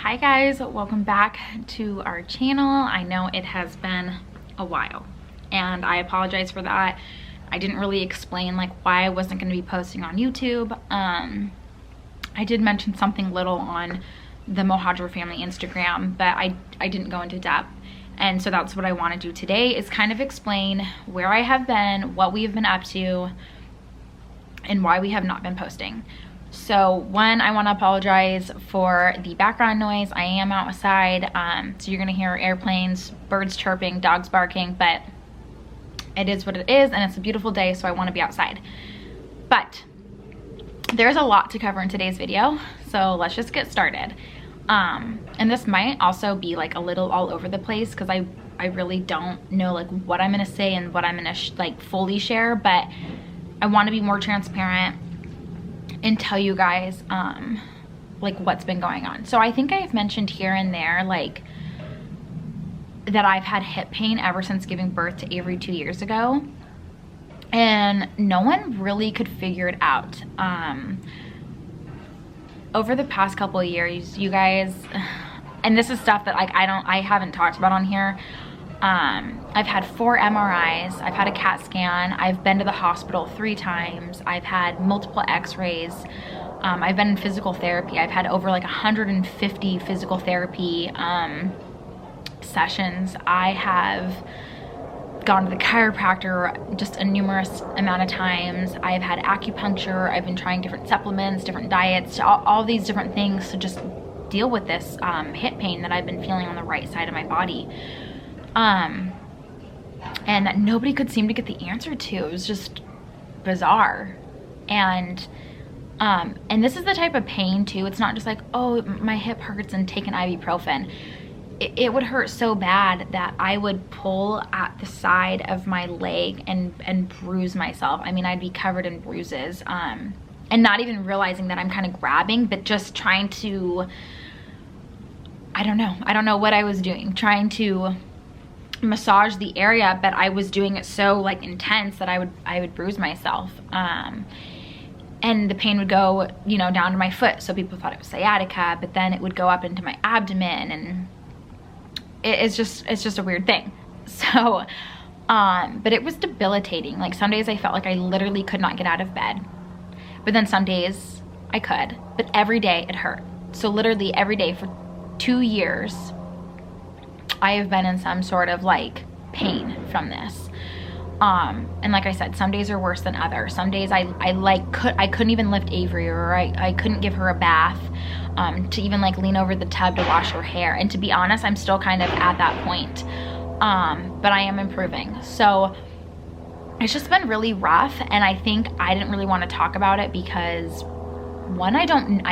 Hi guys, welcome back to our channel. I know it has been a while and I apologize for that. I didn't really explain like why I wasn't going to be posting on YouTube. I did mention something little on the Mohajir family Instagram, but I didn't go into depth. And so that's what I want to do today, is kind of explain where I have been, what we have been up to, and why we have not been posting. So one, I want to apologize for the background noise. I am outside, so you're gonna hear airplanes, birds chirping, dogs barking, but it is what it is, and it's a beautiful day, so I want to be outside. But there's a lot to cover in today's video, so let's just get started. And this might also be like a little all over the place because I really don't know like what I'm gonna say and what I'm gonna like fully share, but I want to be more transparent and tell you guys like what's been going on. So I think I've mentioned here and there like that I've had hip pain ever since giving birth to Avery 2 years ago, and no one really could figure it out. Over the past couple of years, you guys, and this is stuff that like I haven't talked about on here. I've had 4 MRIs, I've had a CAT scan, I've been to the hospital 3 times, I've had multiple x-rays, I've been in physical therapy, I've had over like 150 physical therapy sessions. I have gone to the chiropractor just a numerous amount of times. I've had acupuncture, I've been trying different supplements, different diets, all these different things to just deal with this hip pain that I've been feeling on the right side of my body. And that nobody could seem to get the answer to. It was just bizarre. And this is the type of pain too. It's not just like, oh, my hip hurts and take an ibuprofen. It would hurt so bad that I would pull at the side of my leg and bruise myself. I mean, I'd be covered in bruises, and not even realizing that I'm kind of grabbing, but just trying to, I don't know what I was doing, trying to massage the area, but I was doing it so like intense that I would bruise myself. And the pain would go, you know, down to my foot. So people thought it was sciatica, but then it would go up into my abdomen, and it's just a weird thing. So, but it was debilitating. Like some days I felt like I literally could not get out of bed, but then some days I could, but every day it hurt. So literally every day for 2 years, I have been in some sort of like pain from this. And like I said, some days are worse than others. Some days I couldn't even lift Avery, or I couldn't give her a bath, to even like lean over the tub to wash her hair. And to be honest, I'm still kind of at that point. But I am improving. So it's just been really rough. And I think I didn't really want to talk about it because one, I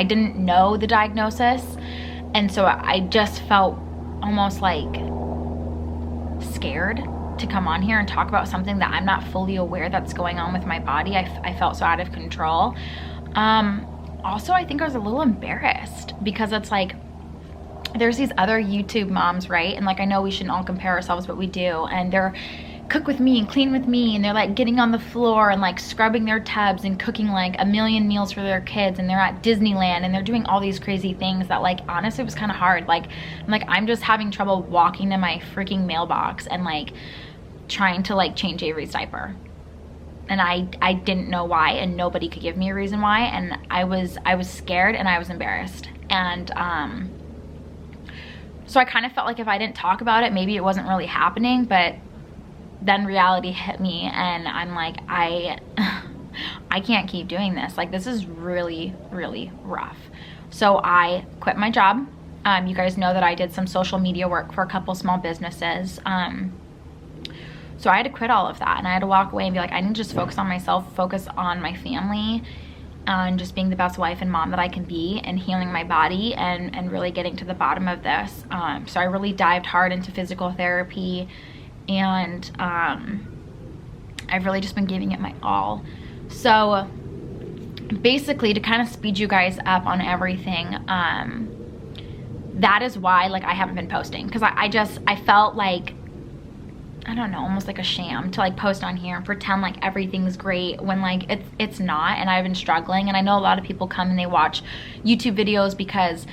didn't know the diagnosis. And so I just felt almost like scared to come on here and talk about something that I'm not fully aware that's going on with my body. I felt so out of control. Also, I think I was a little embarrassed because it's like there's these other YouTube moms, right? And like I know we shouldn't all compare ourselves, but we do. And they're cook with me and clean with me, and they're like getting on the floor and like scrubbing their tubs and cooking like a million meals for their kids, and they're at Disneyland and they're doing all these crazy things that like honestly was kind of hard. Like I'm just having trouble walking to my freaking mailbox and like trying to like change Avery's diaper, and I didn't know why, and nobody could give me a reason why, and I was scared and I was embarrassed. And so I kind of felt like if I didn't talk about it, maybe it wasn't really happening. But then reality hit me, and I'm like, I can't keep doing this. Like this is really, really rough. So I quit my job. You guys know that I did some social media work for a couple small businesses. So I had to quit all of that, and I had to walk away and be like, I need to just focus on myself, focus on my family, and just being the best wife and mom that I can be, and healing my body, and really getting to the bottom of this. So I really dived hard into physical therapy, and I've really just been giving it my all. So basically, to kind of speed you guys up on everything, that is why like I haven't been posting, because I felt like, I don't know, almost like a sham to like post on here and pretend like everything's great when like it's not. And I've been struggling, and I know a lot of people come and they watch YouTube videos because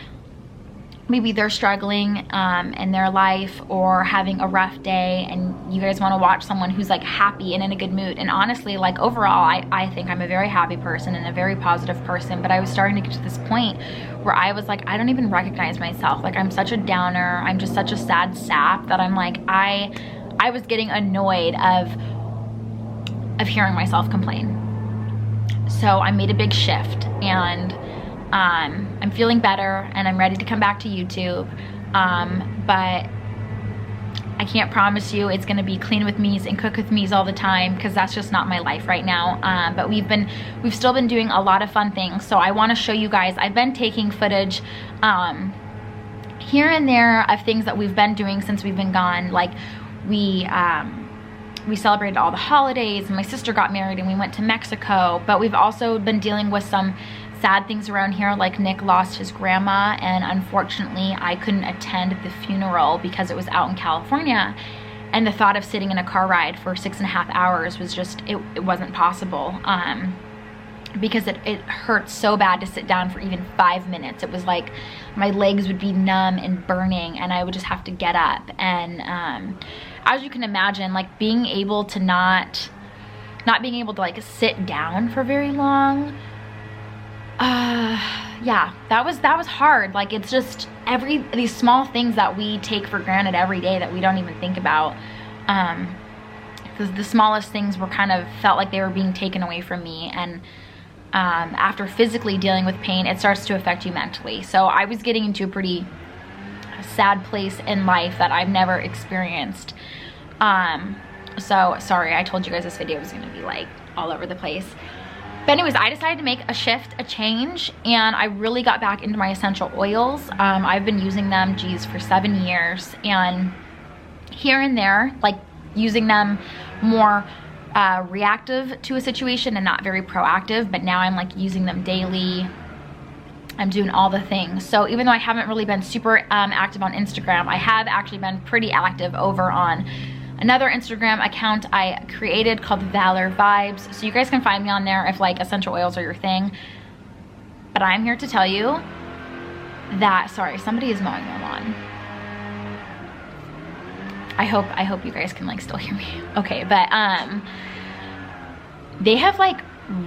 maybe they're struggling in their life or having a rough day, and you guys want to watch someone who's like happy and in a good mood. And honestly, like overall, I think I'm a very happy person and a very positive person, but I was starting to get to this point where I was like, I don't even recognize myself. Like, I'm such a downer. I'm just such a sad sap that I'm like, I was getting annoyed of hearing myself complain. So I made a big shift, and I'm feeling better and I'm ready to come back to YouTube, but I can't promise you it's gonna be clean with me's and cook with me's all the time, because that's just not my life right now. But we've still been doing a lot of fun things. So I want to show you guys. I've been taking footage here and there of things that we've been doing since we've been gone. Like we celebrated all the holidays, and my sister got married and we went to Mexico, but we've also been dealing with some sad things around here. Like Nick lost his grandma, and unfortunately I couldn't attend the funeral because it was out in California, and the thought of sitting in a car ride for 6.5 hours was just, it wasn't possible, because it hurt so bad to sit down for even 5 minutes. It was like my legs would be numb and burning, and I would just have to get up. And as you can imagine, like being able to not being able to like sit down for very long, yeah, that was hard. Like, it's just these small things that we take for granted every day that we don't even think about, because the smallest things felt like they were being taken away from me. And after physically dealing with pain, it starts to affect you mentally. So I was getting into a pretty sad place in life that I've never experienced. So sorry, I told you guys this video was gonna be like all over the place. But anyways, I decided to make a shift, a change, and I really got back into my essential oils. I've been using them, geez, for 7 years, and here and there, like using them more reactive to a situation and not very proactive, but now I'm like using them daily. I'm doing all the things. So even though I haven't really been super active on Instagram, I have actually been pretty active over on another Instagram account I created called Valor Vibes. So you guys can find me on there if like essential oils are your thing. But I'm here to tell you that, sorry, somebody is mowing their lawn. I hope you guys can like still hear me. Okay, but they have like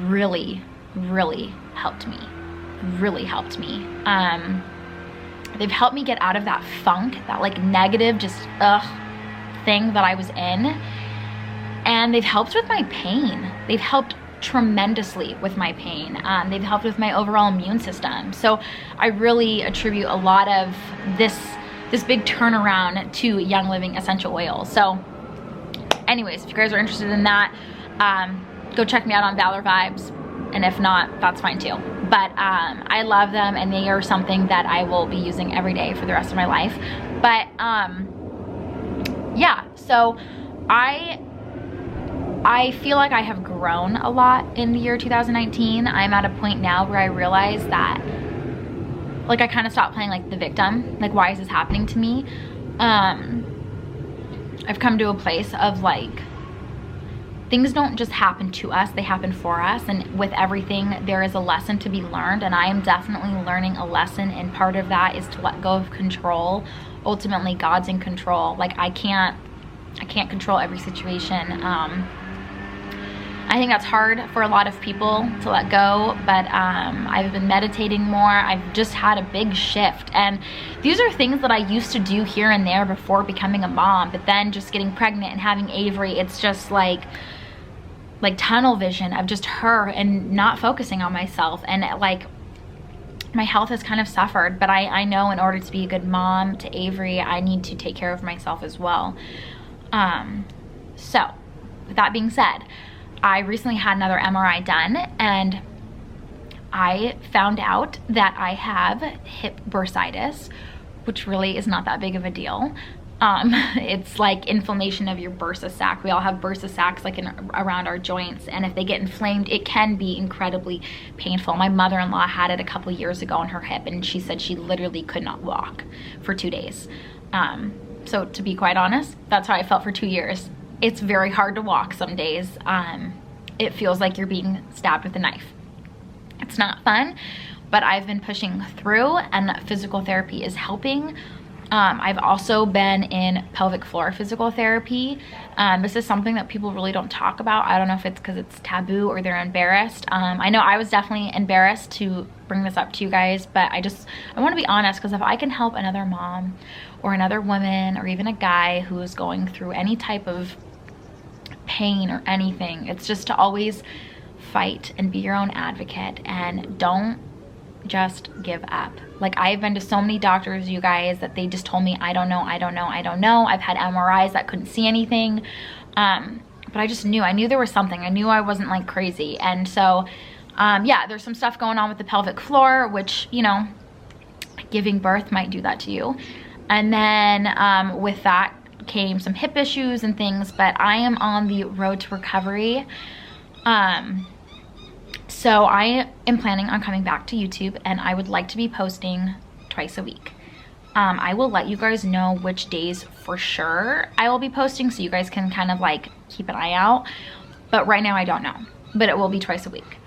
really helped me. Really helped me. They've helped me get out of that funk, that like negative just thing that I was in, and they've helped with my pain. They've helped tremendously with my pain. They've helped with my overall immune system. So I really attribute a lot of this big turnaround to Young Living essential oils. So anyways, if you guys are interested in that, go check me out on Valor Vibes, and if not, that's fine too. But I love them, and they are something that I will be using every day for the rest of my life. But yeah, so I feel like I have grown a lot in the year 2019. I'm at a point now where I realize that like I kind of stopped playing like the victim. Like, why is this happening to me? I've come to a place of like, things don't just happen to us, they happen for us. And with everything, there is a lesson to be learned, and I am definitely learning a lesson, and part of that is to let go of control. Ultimately, God's in control. Like, I can't control every situation. I think that's hard for a lot of people to let go, but I've been meditating more. I've just had a big shift, and these are things that I used to do here and there before becoming a mom, but then just getting pregnant and having Avery, it's just like tunnel vision of just her and not focusing on myself. And like, my health has kind of suffered, but I know in order to be a good mom to Avery, I need to take care of myself as well. So with that being said, I recently had another MRI done, and I found out that I have hip bursitis, which really is not that big of a deal. It's like inflammation of your bursa sac. We all have bursa sacs like around our joints, and if they get inflamed, it can be incredibly painful. My mother-in-law had it a couple years ago on her hip, and she said she literally could not walk for 2 days. So to be quite honest, that's how I felt for 2 years. It's very hard to walk some days. It feels like you're being stabbed with a knife. It's not fun, but I've been pushing through, and physical therapy is helping. I've also been in pelvic floor physical therapy. This is something that people really don't talk about. I don't know if it's because it's taboo or they're embarrassed. I know I was definitely embarrassed to bring this up to you guys, but I want to be honest, because if I can help another mom or another woman or even a guy who is going through any type of pain or anything, it's just to always fight and be your own advocate, and don't just give up. Like, I've been to so many doctors, you guys, that they just told me, I don't know. I've had MRIs that couldn't see anything. But I just knew, I knew there was something. I knew I wasn't like crazy. And so, yeah, there's some stuff going on with the pelvic floor, which, you know, giving birth might do that to you. And then with that came some hip issues and things, but I am on the road to recovery. So I am planning on coming back to YouTube, and I would like to be posting twice a week. I will let you guys know which days for sure I will be posting, so you guys can kind of like keep an eye out. But right now I don't know, but it will be twice a week.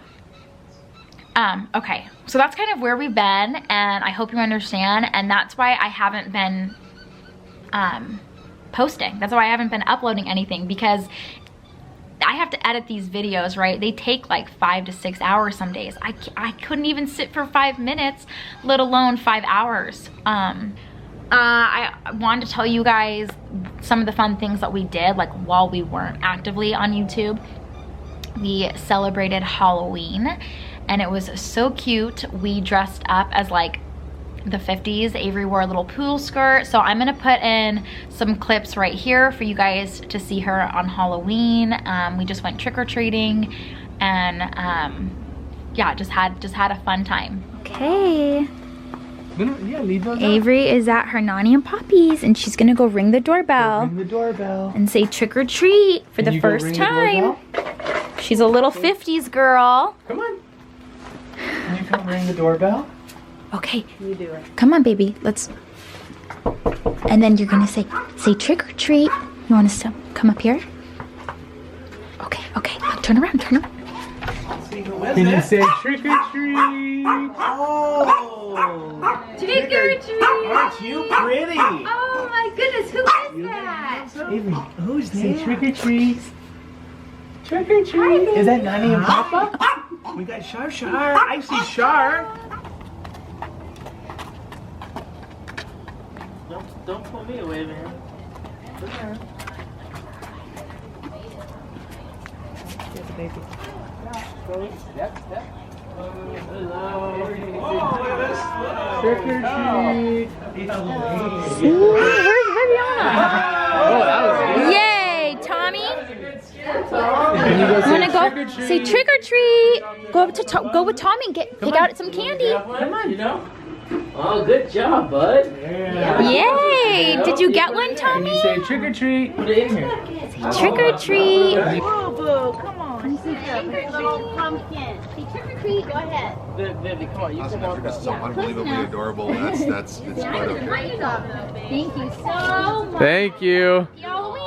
Okay, so that's kind of where we've been, and I hope you understand. And that's why I haven't been posting. That's why I haven't been uploading anything, because I have to edit these videos, right? They take like 5 to 6 hours some days. I couldn't even sit for 5 minutes, let alone 5 hours. I wanted to tell you guys some of the fun things that we did, like while we weren't actively on YouTube. We celebrated Halloween, and it was so cute. We dressed up as like the 50s. Avery wore a little poodle skirt. So I'm gonna put in some clips right here for you guys to see her on Halloween. We just went trick-or-treating, and yeah, just had a fun time. Okay. Yeah, leave those Avery is at her Nani and Poppy's, and she's gonna go ring the doorbell. Ring the doorbell. And say trick or treat for the first time. She's a little 50s girl. Come on. Can you come ring the doorbell? Okay. You do it. Come on, baby. Let's. And then you're gonna say trick or treat. You want us to come up here? Okay. Okay. Look, turn around. Turn around. Can you say trick or treat? Oh! Trick or treat. Aren't you pretty? Oh my goodness, who is that? Avery, who's there? Say trick or treat. Trick or treat. Is that Nani and Papa? We got Shar. I see Shar. Don't pull me away, man. Look at her. Yes, baby. Step. Hello. Oh, look at this. Trick or treat. Where's Viviana? Oh, that was good. Yay, Tommy. Can you go Wanna go? trick or treat? Say trick or treat. Go up to go with Tommy and pick out some candy. Come on. You know? Oh, good job, bud. Yeah. Yay! Did you get one, Can Tommy? you say trick or treat? Put it in here. Trick or treat. Boo boo, come on. Little pumpkin. Say trick or treat, go ahead. Vivi, come on. You Listen, can walk this is so up. unbelievably adorable. It's quite okay. Thank you so much. Thank you.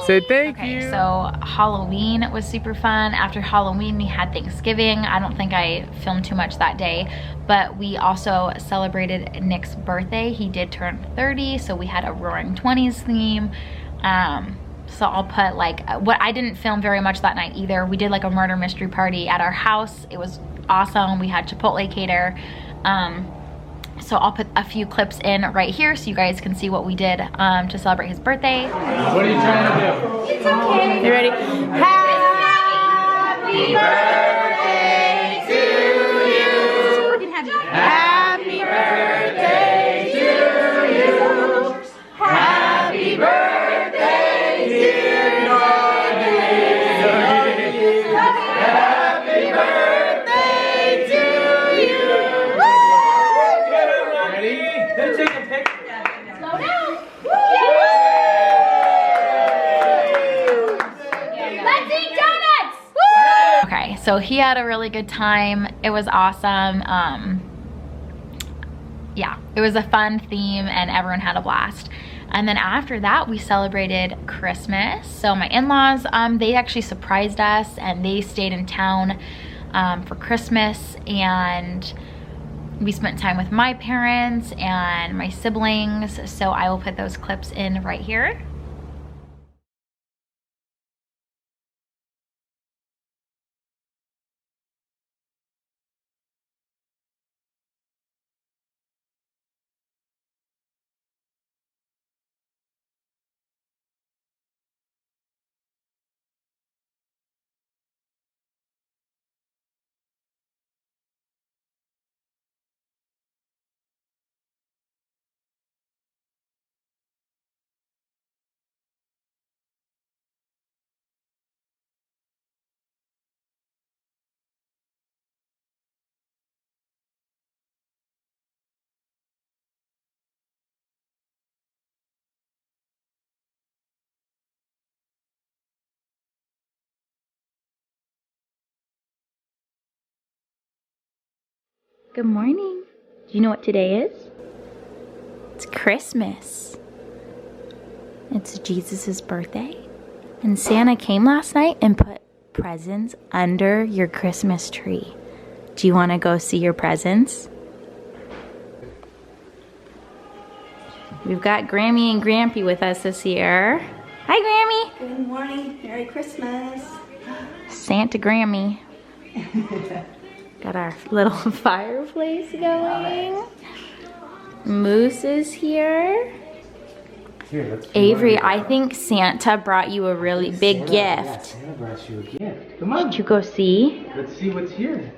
Say thank Okay, you. so Halloween was super fun. After Halloween, we had Thanksgiving. I don't think I filmed too much that day, but we also celebrated Nick's birthday. He did turn 30, so we had a Roaring 20s theme. So I'll put like, what I didn't film very much that night either. We did like a murder mystery party at our house. It was awesome. We had Chipotle cater. So I'll put a few clips in right here so you guys can see what we did to celebrate his birthday. What are you trying to do? It's okay. You ready? Happy birthday to you. Happy birthday to you. Happy birthday, dear Norby. Happy birthday to you. Ready? Let's take a picture. Slow down. Let's eat donuts. Okay, so he had a really good time. It was awesome. Yeah, it was a fun theme and everyone had a blast. And then after that, we celebrated Christmas. So my in-laws, they actually surprised us and they stayed in town for Christmas, and we spent time with my parents and my siblings, so I will put those clips in right here. Good morning. Do you know what today is? It's Christmas. It's Jesus' birthday. And Santa came last night and put presents under your Christmas tree. Do you want to go see your presents? We've got Grammy and Grampy with us this year. Hi, Grammy. Good morning. Merry Christmas. Santa Grammy. Got our little fireplace going. Moose is here. Here, Avery, I think Santa brought you a really big gift. Yeah, Santa brought you a gift. Come on. Should you go see? Let's see what's here.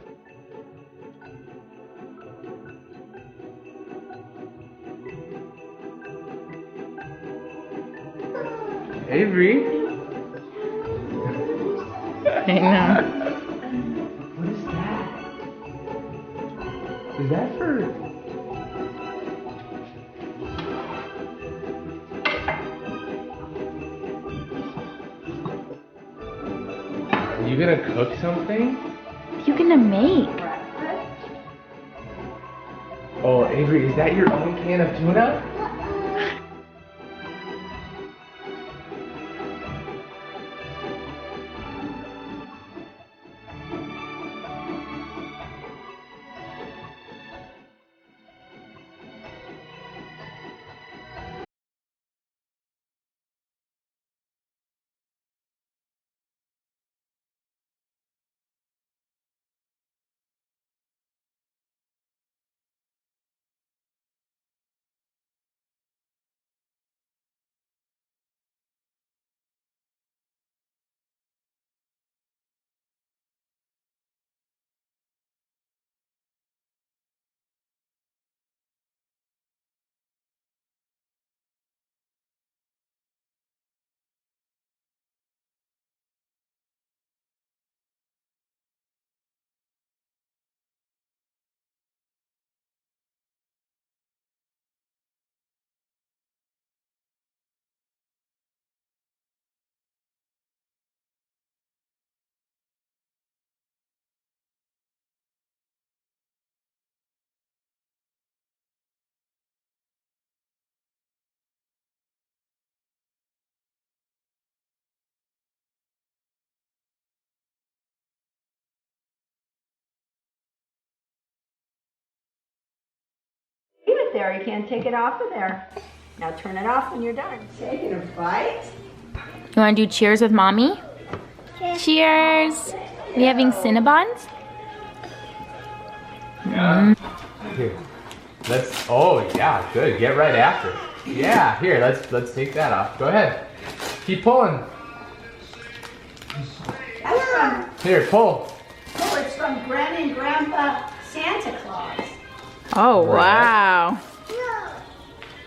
Avery. I know. What is that? Is that for... Are you gonna cook something? What are you gonna make? Oh, Avery, is that your own can of tuna? Leave it there. You can't take it off of there. Now turn it off when you're done. Taking a bite? You wanna do cheers with mommy? Cheers. We having Cinnabons? Yeah. Here. Let's, oh yeah, good. Get right after it. Yeah, here, let's take that off. Go ahead. Keep pulling. That's from, Here, pull. oh, it's from Granny and Grandpa Santa Claus. Oh, wow.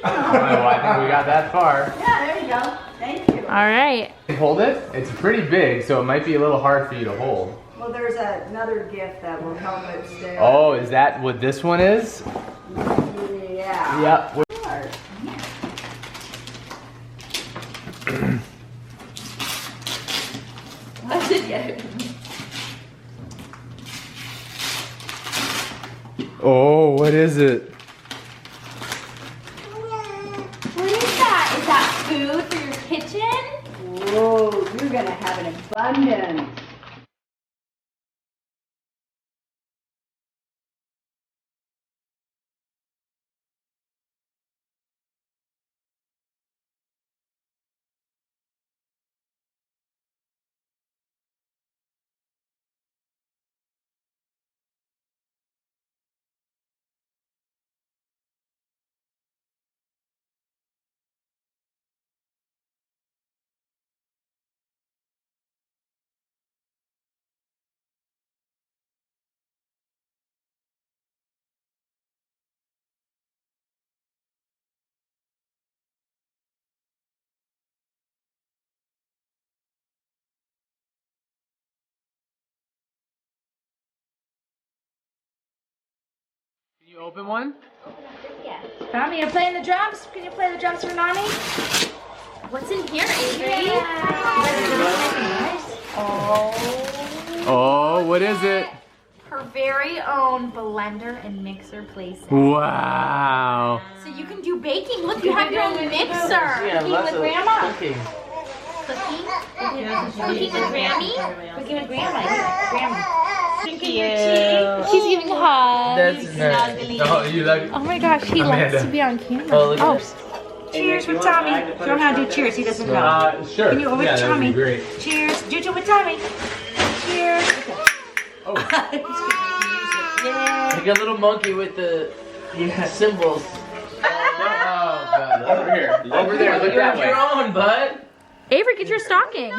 Oh, I think we got that far. Yeah, there you go. Thank you. All right. Hold it. It's pretty big, so it might be a little hard for you to hold. Well, there's another gift that will help it stay. Oh, is that what this one is? Yeah. Yep. What did you? Oh, what is it? What is that? Is that food for your kitchen? Whoa, you're gonna have an abundance. You open one? Tommy, you're playing the drums? Can you play the drums for Nani? What's in here, Avery? Oh, what is it? Her very own blender and mixer playset. Wow. So you can do baking. Look, you have your own mixer. Yeah, Cooking lots with of Grandma. cooking. Cooking? Cooking with Grammy? Cooking with Grandma. Grandma. Drinking your tea. He's giving hugs. That's nice. Oh, you like? Oh my gosh, he Amanda. likes to be on camera. Oh, look at this. Cheers with Tommy. Show him how to do cheers. He doesn't know. Sure. Can you over Yeah, that'd Tommy? be great. Cheers. Do it with Tommy. Cheers. Oh. Like a little monkey with the symbols. Oh, God. Over here. Over there. Look that way. Your own, bud. Avery, get your stocking.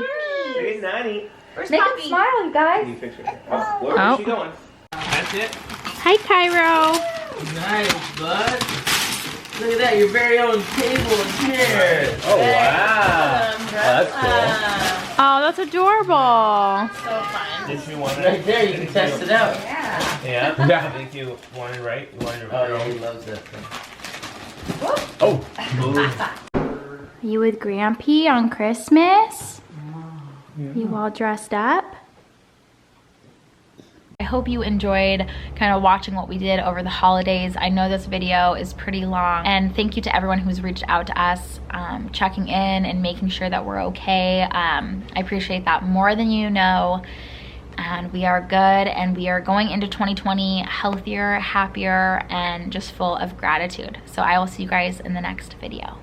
Hey, Nanny. Make him smile, you guys. Can you fix her? Oh, where's she going? That's it. Hi, Cairo. Nice, bud. Look at that, your very own table and chair. Oh, wow. Oh, that's cool. Oh, that's adorable. Did you want Right there, you can test it out. Yeah. Yeah. I think you wanted right. You wanted Oh, your yeah, he own. loves that thing. Oh. You with Grampy on Christmas? You all dressed up? I hope you enjoyed kind of watching what we did over the holidays. I know this video is pretty long, and thank you to everyone who's reached out to us, checking in and making sure that we're okay. I appreciate that more than you know, and we are good, and we are going into 2020 healthier, happier, and just full of gratitude. So I will see you guys in the next video.